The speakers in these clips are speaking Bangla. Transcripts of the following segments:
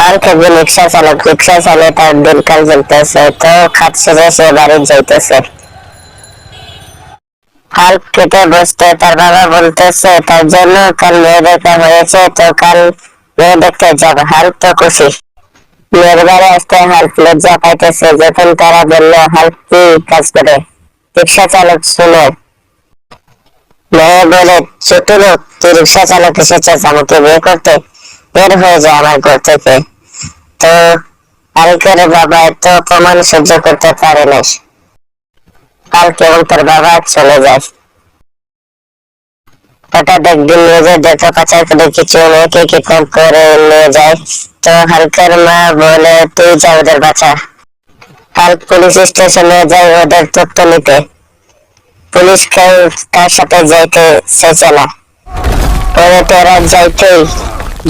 হাল্ক একজন রিক্সা চালক, রিক্সা চালিয়ে তার দিনকাল চলতেছে, তো খাত সেজে সে বাড়ি যাইতেছে। হাল্ক খেতে বসতে তার বাবা বলতেছে তার জন্য কাল মেয়ে দেখা হয়েছে, তো কাল মেয়ে দেখতে যাবে। হাল্ক তো খুশি। মেয়ের বাড়ি আসতে হাল্ক লজ্জা পাইতেছে। যখন তারা বলল হাল্ক কি কাজ করে, রিক্সা চালক শুনে মেয়ে বলে, ছোট লোক, তুই রিক্সা চালক এসেছিস আমাকে বিয়ে করতে, বের হয়ে যায় আমার ঘর থেকে। তো হাল্কের বাবা এত অপমান সহ্য করতে পারে না। হাল্ক এবং তার বাবা চলে যায়। হঠাৎ একদিন নিউজে দেখা পাচার করে কিছু মেয়েকে কিডন্যাপ করে নিয়ে যায়। তো হাল্কের মা বলে, তুই যা ওদের বাঁচা। হাল্ক পুলিশ স্টেশনে যায় ওদের তথ্য নিতে। পুলিশ কেউ তার সাথে যাইতে চাইছে না। পরে তারা যাইতেই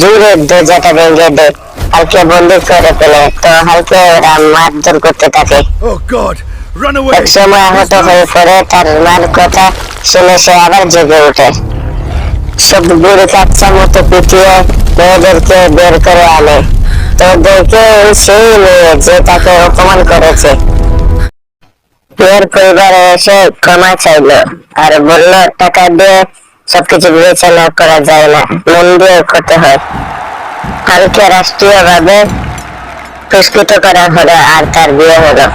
জোরে দরজাটা ভেঙে দেয়, হালকে বন্দি করে ফেলে। তো হালকে ওরা মারধর করতে থাকে। এক সময় আহত হয়ে পড়ে। তার মার কথা শুনে সে আবার জেগে ওঠে। সব বুড়ি কাচ্চা মতো পিটিয়ে মেয়েদেরকে বের করে আনে। তো দেখে সেই মেয়ে যে তাকে অপমান করেছে। মেয়ের পরিবার এসে ক্ষমা চাইলো আর বলল, টাকা দিয়ে সবকিছু বিবেচনা করা যায় না, মন দিয়ে করতে হয়। হালকে রাষ্ট্রীয়ভাবে পুরস্কৃত করা হলো আর তার বিয়ে হলো।